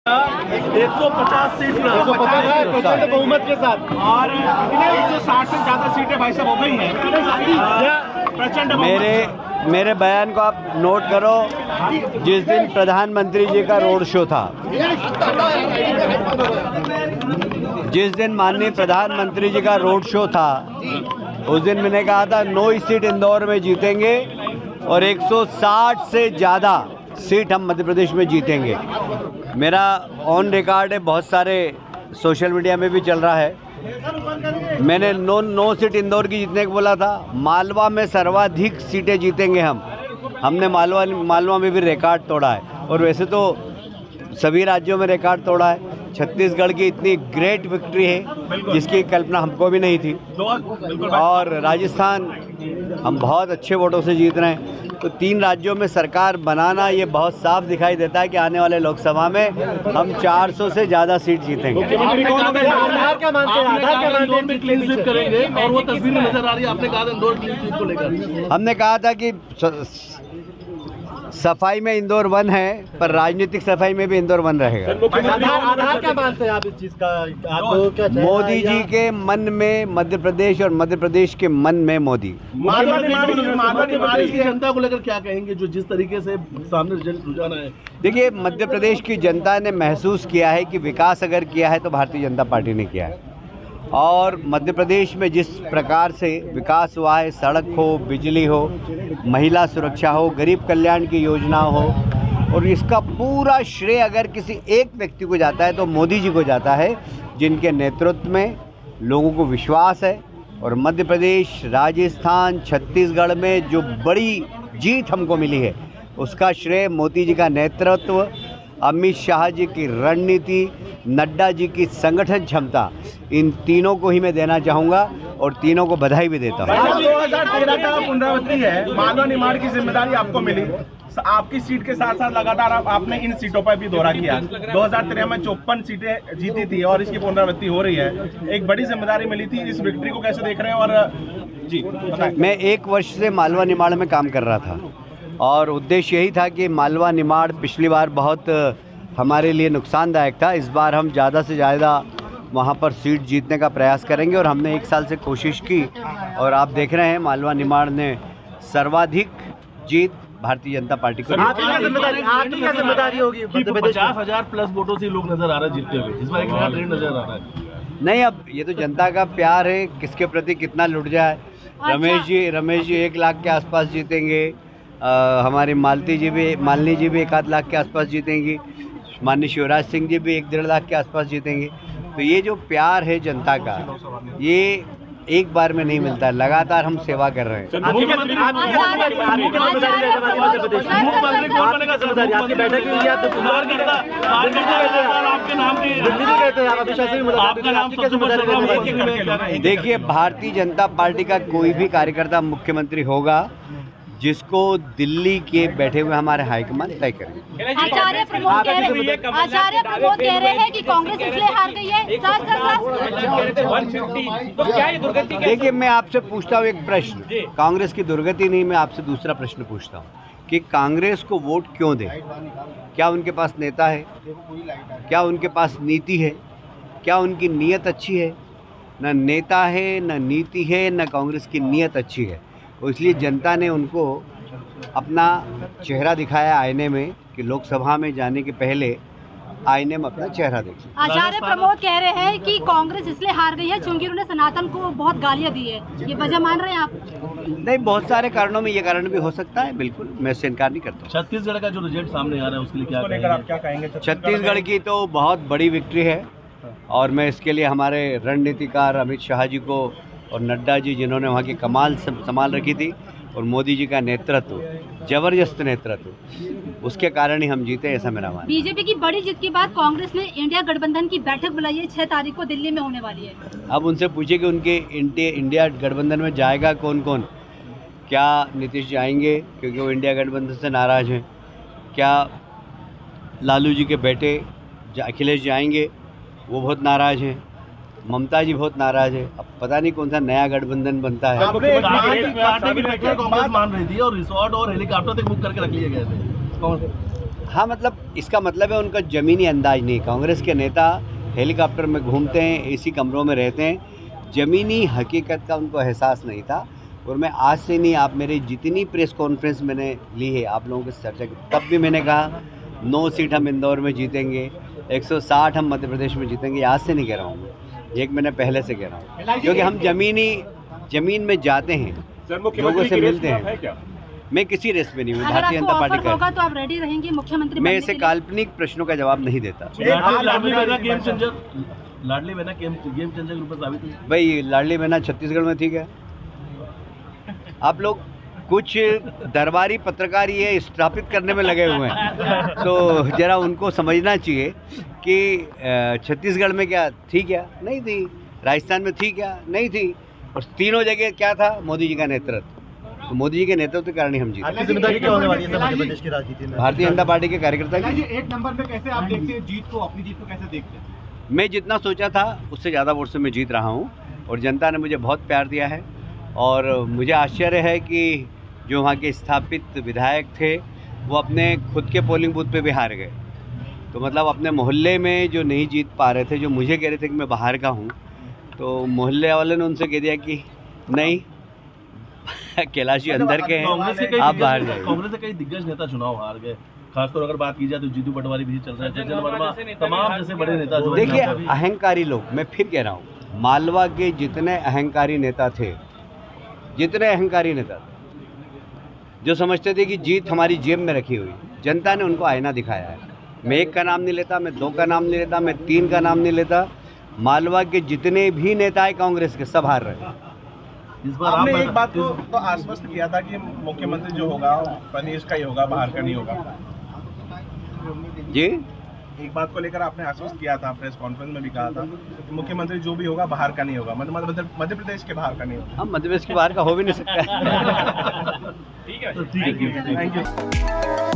150 seat बहुमत के साथ और 160 से ज्यादा सीटें भाई साहब हो गई हैं प्रचंड। मेरे बयान को आप नोट करो। जिस दिन प्रधानमंत्री जी का रोड शो था, जिस दिन माननीय प्रधानमंत्री जी का रोड शो था, उस दिन मैंने कहा था 9 सीट इंदौर में जीतेंगे और 160 से ज़्यादा सीट हम मध्य प्रदेश में जीतेंगे। मेरा ऑन रिकॉर्ड है, बहुत सारे सोशल मीडिया में भी चल रहा है। मैंने 9 सीट इंदौर की जीतने को बोला था। मालवा में सर्वाधिक सीटें जीतेंगे हमने मालवा में भी रिकॉर्ड तोड़ा है और वैसे तो सभी राज्यों में रिकॉर्ड तोड़ा है। छत्तीसगढ़ की इतनी ग्रेट विक्ट्री है जिसकी कल्पना हमको भी नहीं थी, और राजस्थान हम बहुत अच्छे वोटों से जीत रहे हैं। तो 3 राज्यों में सरकार बनाना ये बहुत साफ दिखाई देता है कि आने वाले लोकसभा में हम 400 से ज़्यादा सीट जीतेंगे। हमने कहा था कि सफाई में इंदौर 1 है, पर राजनीतिक सफाई में भी इंदौर 1 रहेगा। आधार क्या मानते हैं आप इस चीज का? मोदी जी के मन में मध्य प्रदेश और मध्य प्रदेश के मन में मोदी। मालवा की जनता को लेकर क्या कहेंगे, जो जिस तरीके से सामने रिजल्ट रुझान है? देखिए, मध्य प्रदेश की जनता ने महसूस किया है कि विकास अगर किया है तो भारतीय जनता पार्टी ने किया है, और मध्य प्रदेश में जिस प्रकार से विकास हुआ है, सड़क हो, बिजली हो, महिला सुरक्षा हो, गरीब कल्याण की योजना हो, और इसका पूरा श्रेय अगर किसी एक व्यक्ति को जाता है तो मोदी जी को जाता है, जिनके नेतृत्व में लोगों को विश्वास है। और मध्य प्रदेश, राजस्थान, छत्तीसगढ़ में जो बड़ी जीत हमको मिली है, उसका श्रेय मोदी जी का नेतृत्व, अमित शाह जी की रणनीति, नड्डा जी की संगठन क्षमता, इन तीनों को ही मैं देना चाहूँगा और तीनों को बधाई भी देता हूँ। 2013 का पुनरावृत्ति है, मालवा निर्माण की जिम्मेदारी आपको मिली। आपकी सीट के साथ साथ लगातार आपने इन सीटों पर भी दौरा किया। 2013 में 54 सीटें जीती थी और इसकी पुनरावृत्ति हो रही है। एक बड़ी जिम्मेदारी मिली थी, इस विक्ट्री को कैसे देख रहे हैं? और जी बताएं। मैं 1 वर्ष से मालवा निमाड़ में काम कर रहा था और उद्देश्य यही था कि मालवा निमाड़ पिछली बार बहुत हमारे लिए नुकसानदायक था। इस बार हम ज़्यादा से ज़्यादा वहाँ पर सीट जीतने का प्रयास करेंगे और हमने 1 साल से कोशिश की और आप देख रहे हैं मालवा निमाड़ ने सर्वाधिक जीत भारतीय जनता पार्टी को। आपकी क्या जिम्मेदारी होगी? 50,000 प्लस वोटों से लोग नजर आ रहे हैं जीतते हुए, इस बार एक नया ट्रेंड नजर आ रहा है। नहीं, अब ये तो जनता का प्यार है, किसके प्रति कितना लुट जाए। रमेश जी 1 लाख के आसपास जीतेंगे, हमारी मालनी जी भी 1 आध लाख के आसपास जीतेंगी, माननीय शिवराज सिंह जी भी 1-1.5 लाख के आसपास जीतेंगे। तो ये जो प्यार है जनता का, ये एक बार में नहीं मिलता है, लगातार हम सेवा कर रहे हैं। देखिए, भारतीय जनता पार्टी का कोई भी कार्यकर्ता मुख्यमंत्री होगा जिसको दिल्ली के बैठे हुए हमारे हाईकमान तय करेंगे। आचार्य प्रमोद कह रहे हैं कि कांग्रेस इसलिए हार गई है। देखिए, मैं आपसे पूछता हूँ एक प्रश्न, कांग्रेस की दुर्गति नहीं, मैं आपसे दूसरा प्रश्न पूछता हूँ कि कांग्रेस को वोट क्यों दें? क्या उनके पास नेता है? क्या उनके पास नीति है? क्या उनकी नीयत अच्छी है? न नेता है, न नीति है, न कांग्रेस की नीयत अच्छी है। इसलिए जनता ने उनको अपना चेहरा दिखाया आईने में कि लोकसभा में जाने के पहले आईने में अपना चेहरा देखिए। आचार्य प्रमोद कह रहे हैं कि कांग्रेस इसलिए हार गई है क्योंकि उन्होंने सनातन को बहुत गालियां दी है, ये वजह मान रहे हैं आप? नहीं, बहुत सारे कारणों में ये कारण भी हो सकता है, बिल्कुल मैं इससे इनकार नहीं करता। छत्तीसगढ़ का जो रिजल्ट सामने आ रहा है उसके लिए क्या कहेंगे? छत्तीसगढ़ की तो बहुत बड़ी विक्ट्री है और मैं इसके लिए हमारे रणनीतिकार अमित शाह जी को और नड्डा जी, जिन्होंने वहाँ की कमाल संभाल रखी थी, और मोदी जी का नेतृत्व, जबरदस्त नेतृत्व, उसके कारण ही हम जीते, ऐसा मेरा मानना है। बीजेपी की बड़ी जीत के बाद कांग्रेस ने इंडिया गठबंधन की बैठक बुलाई है, 6 तारीख को दिल्ली में होने वाली है। अब उनसे पूछिए कि उनके इंडिया गठबंधन में जाएगा कौन कौन। क्या नीतीश जाएंगे क्योंकि वो इंडिया गठबंधन से नाराज़ हैं? क्या लालू जी के बेटे अखिलेश जाएंगे? वो बहुत नाराज़ हैं। ममता जी बहुत नाराज है। अब पता नहीं कौन सा नया गठबंधन बनता है। कांग्रेस मान रही थी और रिसोर्ट और हेलीकॉप्टर तक बुक करके रख लिए गए थे। हाँ, मतलब इसका मतलब है उनका ज़मीनी अंदाज नहीं। कांग्रेस के नेता हेलीकॉप्टर में घूमते हैं, एसी कमरों में रहते हैं, ज़मीनी हकीकत का उनको एहसास नहीं था। और मैं आज से नहीं, आप मेरी जितनी प्रेस कॉन्फ्रेंस मैंने ली है आप लोगों के चर्चा की, तब भी मैंने कहा 9 सीट हम इंदौर में जीतेंगे, 160 हम मध्य प्रदेश में जीतेंगे। आज से नहीं कह रहा हूँ मैं, 1 महीने पहले से कह रहा हूँ, क्योंकि हम ज़मीन में जाते हैं, लोगों से मिलते हैं। मैं किसी रेस में नहीं हूँ, अगर भारतीय आपको जनता ऑफर पार्टी होगा का। तो आप रेडी रहेंगे मुख्यमंत्री मैं बनने ऐसे के लिए? काल्पनिक प्रश्नों का जवाब नहीं देता। Ladli Behna game changer, Ladli Behna game changer के रूप में साबित हुई। भाई लाडली बहना छत्तीसगढ़ में ठीक है। आप लोग कुछ दरबारी पत्रकार ये स्थापित करने में लगे हुए हैं, तो जरा उनको समझना चाहिए कि छत्तीसगढ़ में क्या थी, क्या नहीं थी, राजस्थान में थी, क्या नहीं थी, और तीनों जगह क्या था, मोदी जी का नेतृत्व। तो मोदी जी के नेतृत्व के कारण ही हम जीते। जिम्मेदारी क्या होने वाली है मध्य प्रदेश की राजनीति में? भारतीय जनता पार्टी के कार्यकर्ता की। एक नंबर पे कैसे आप देखते हैं जीत को, अपनी जीत को कैसे देखते हैं? मैं जितना सोचा था उससे ज़्यादा वोट से मैं जीत रहा हूँ, और जनता ने मुझे बहुत प्यार दिया है। और मुझे आश्चर्य है कि जो वहाँ के स्थापित विधायक थे वो अपने खुद के पोलिंग बूथ पे भी हार गए। तो मतलब अपने मोहल्ले में जो नहीं जीत पा रहे थे, जो मुझे कह रहे थे कि मैं बाहर का हूँ, तो मोहल्ले वाले ने उनसे कह दिया कि नहीं कैलाश जी अंदर के हैं, आप बाहर जाइए। कांग्रेस के कई दिग्गज नेता चुनाव हार गए, खासतौर अगर बात की जाए तो जीतू पटवारी भी चल रहा है, सज्जन वर्मा, तमाम जैसे बड़े नेता जो देखिए अहंकारी लोग, मैं फिर कह रहा हूँ, मालवा के जितने अहंकारी नेता थे, जो समझते थे कि जीत हमारी जेब में रखी हुई, जनता ने उनको आईना दिखाया है। मैं 1 का नाम नहीं लेता, मैं 2 का नाम नहीं लेता, मैं 3 का नाम नहीं लेता, मालवा के जितने भी नेता है कांग्रेस के सब हार रहे। इस बार आपने आप एक बात को तो आश्वस्त किया था कि मुख्यमंत्री जो होगा प्रदेश का ही होगा, बाहर का नहीं होगा। जी, एक बात को लेकर आपने आश्वस्त किया था, प्रेस कॉन्फ्रेंस में भी कहा था कि मुख्यमंत्री जो भी होगा बाहर का नहीं होगा, मतलब मध्य प्रदेश के बाहर का नहीं होगा। हम मध्य प्रदेश के बाहर का हो भी नहीं सकता। ठीक है, थैंक यू।